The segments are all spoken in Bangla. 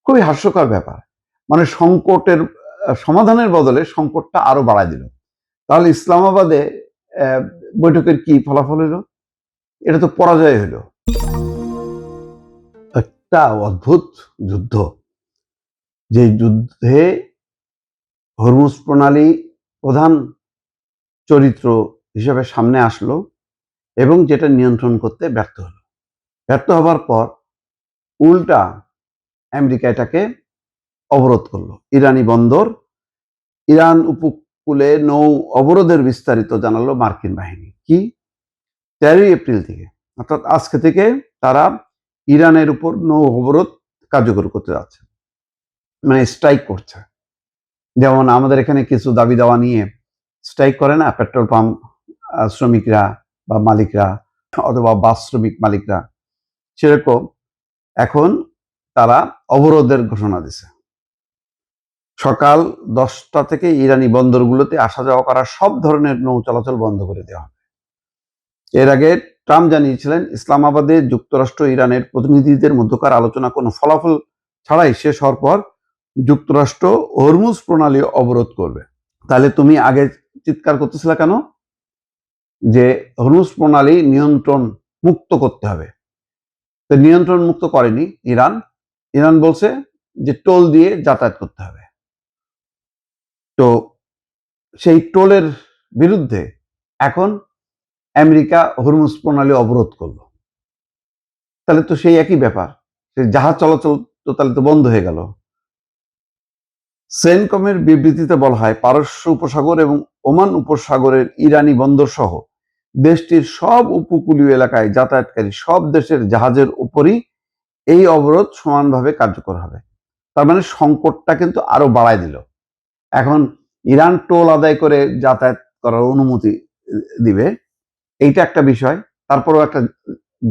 খুবই হাস্যকর ব্যাপার। মানে সংকটের সমাধানের বদলে সংকটটা আরো বাড়ায় দিল। তাহলে ইসলামাবাদে বৈঠকের কি ফলাফল হলো? এটা তো পরাজয় হলো। একটা অদ্ভুত যুদ্ধ, যে যুদ্ধে হরমুজ প্রণালী প্রধান চরিত্র হিসেবে সামনে আসলো এবং যেটা নিয়ন্ত্রণ করতে ব্যর্থ হলো। ব্যর্থ হবার পর উল্টা আমেরিকা এটাকে অবরোধ করলো। ইরানি বন্দর, ইরান উপকূলে নৌ অবরোধের বিস্তারিত জানালো মার্কিন বাহিনী। কি? 13 এপ্রিল থেকে, অর্থাৎ আজকে থেকে তারা ইরানের উপর নৌ অবরোধ কার্যকর করতে যাচ্ছে, মানে স্ট্রাইক করছে। যেমন আমাদের এখানে কিছু দাবি দাওয়া নিয়ে স্ট্রাইক করে না, পেট্রোল পাম্প শ্রমিকরা বা মালিকরা অথবা বাস শ্রমিক মালিকরা, সেরকম এখন তারা অবরোধের ঘোষণা দিছে। সকাল 10টা থেকে ইরানি বন্দরগুলোতে আসা যাওয়া করা সব ধরনের নৌ চলাচল বন্ধ করে দেওয়া হবে। এর আগে ট্রাম্প জানিয়েছিলেন ইসলামাবাদে যুক্তরাষ্ট্র ইরানের প্রতিনিধিদের মধ্যকার আলোচনা কোনো ফলাফল ছাড়াই শেষ হওয়ার পর যুক্তরাষ্ট্র হরমুজ প্রণালী অবরোধ করবে। তাহলে তুমি আগে চিৎকার করতেছিলে কেন যে হরমুজ প্রণালী নিয়ন্ত্রণ মুক্ত করতে হবে? তো নিয়ন্ত্রণ মুক্ত করেনি ইরান। ইরান বলছে যে টোল দিয়ে যাতায়াত করতে হবে। তো সেই টোলের বিরুদ্ধে এখন আমেরিকা হরমুজ প্রণালী অবরোধ করলো। তাহলে তো সেই একই ব্যাপার, জাহাজ চলাচল তো তাহলে তো বন্ধ হয়ে গেল। সেনকমের বিবৃতিতে বলা হয়, পারস্য উপসাগর এবং ওমান উপসাগরের ইরানি বন্দর সহ দেশটির সব উপকূলীয় এলাকায় যাতায়াতকারী সব দেশের জাহাজের উপরই এই অবরোধ সমানভাবে কার্যকর হবে। তার মানে সংকটটা কিন্তু আরো বাড়ায় দিল। এখন ইরান টোল আদায় করে যাতায়াত করার অনুমতি দিবে, এইটা একটা বিষয়। তারপরেও একটা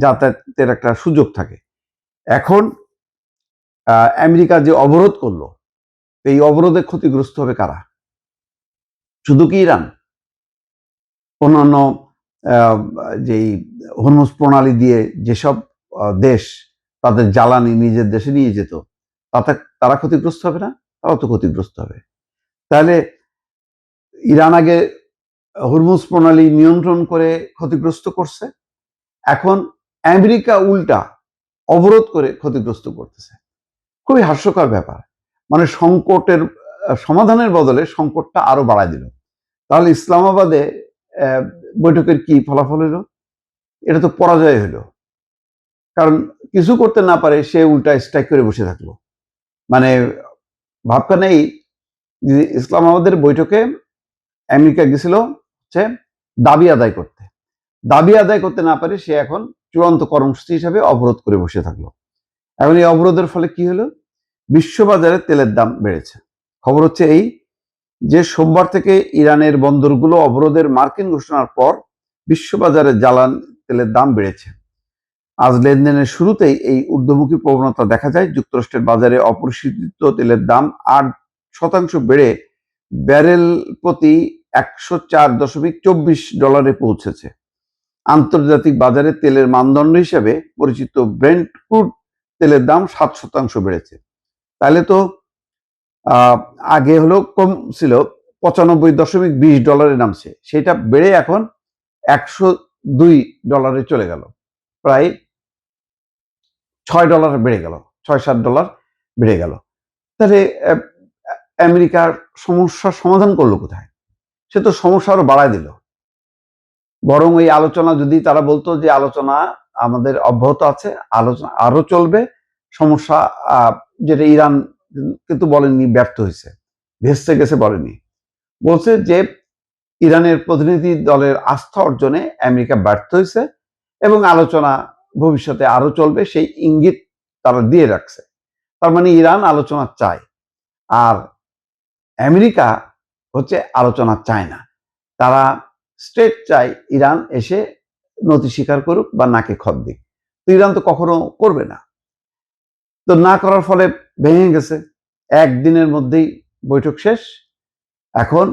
যাতায়াতের একটা সুযোগ থাকে। এখন আমেরিকা যে অবরোধ করলো, এই অবরোধে ক্ষতিগ্রস্ত হবে কারা? শুধু কি ইরান? অন্যান্য যেই হরমুজ প্রণালী দিয়ে যেসব দেশ তাদের জ্বালানি নিজের দেশে নিয়ে যেত, তাতে তারা ক্ষতিগ্রস্ত হবে না? তারাও তো ক্ষতিগ্রস্ত হবে। তাহলে ইরান আগে হরমুজ প্রণালী নিয়ন্ত্রণ করে ক্ষতিগ্রস্ত করছে, এখন আমেরিকা উল্টা অবরোধ করে ক্ষতিগ্রস্ত করতেছে। খুবই হাস্যকর ব্যাপার। মানে সংকটের সমাধানের বদলে সংকটটা আরো বাড়ায় দিল। তাহলে ইসলামাবাদে বৈঠকের কি ফলাফল হলো? এটা তো পরাজয় হলো। কারণ কিছু করতে না পারে সে উল্টা স্ট্রাইক করে বসে থাকলো। মানে ভাবখানে এই যে ইসলামাবাদের বৈঠকে আমেরিকা গেছিল হচ্ছে দাবি আদায় করতে। দাবি আদায় করতে না পারে সে এখন চূড়ান্ত কর্মসূচি হিসাবে অবরোধ করে বসে থাকলো। এখন এই অবরোধের ফলে কি হলো? বিশ্ববাজারে তেলের দাম বেড়েছে। খবর হচ্ছে এই যে সোমবার থেকে ইরানের বন্দরগুলো অবরোধের মার্কিন ঘোষণার পর বিশ্ববাজারে জ্বালানি তেলের দাম বেড়েছে। আজ লেনদেনের শুরুতেই এই ঊর্ধ্বমুখী প্রবণতা দেখা যায়। যুক্তরাষ্ট্রের বাজারে অপরিশোধিত তেলের দাম 8% বেড়ে ব্যারেল প্রতি $104.24 পৌঁছেছে। আন্তর্জাতিক বাজারে তেলের মানদণ্ড হিসেবে পরিচিত ব্রেন্ট ক্রুড তেলের দাম 7% বেড়েছে। তাহলে তো আগে হলো কম ছিল, $95.20 নামছে, সেটা বেড়ে এখন $102 চলে গেল, প্রায় $6 বেড়ে গেল, $6-7 বেড়ে গেল। তাহলে আমেরিকার সমস্যার সমাধান করলো কোথায়? সে তো সমস্যা আরো বাড়ায় দিল। বরং এই আলোচনা যদি তারা বলতো যে আলোচনা আমাদের অব্যাহত আছে, আলোচনা আরো চলবে, সমস্যা যেটা ইরান কিন্তু বলেননি, ব্যর্থ হয়েছে, ভেস্তে গেছে বলেনি, বলছে যে ইরানের প্রতিনিধি দলের আস্থা অর্জনে আমেরিকা ব্যর্থ হয়েছে এবং আলোচনা ভবিষ্যতে আরো চলবে, সেই ইঙ্গিত তারা দিয়ে রাখছে। তার মানে ইরান আলোচনা চায়, আর আমেরিকা হচ্ছে আলোচনা চায় না। তারা স্ট্রেট চায় ইরান এসে নতি স্বীকার করুক বা নাকে খত দিক। তো ইরান তো কখনো করবে না। তো না করার ফলে ভেঙে গেছে। একদিনের মধ্যেই বৈঠক শেষ। এখন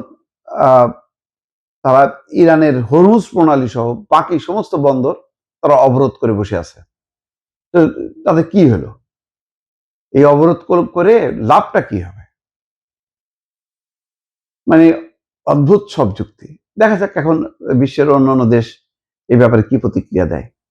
তারা ইরানের হরমুজ প্রণালী সহ বাকি সমস্ত বন্দর তারা অবরোধ করে বসে আছে। তো তাদের কি হলো? এই অবরোধ করে লাভটা কি হবে? মানে অদ্ভুত সব যুক্তি। দেখা যাক এখন বিশ্বের অন্যান্য দেশ এই ব্যাপারে কি প্রতিক্রিয়া দেয়।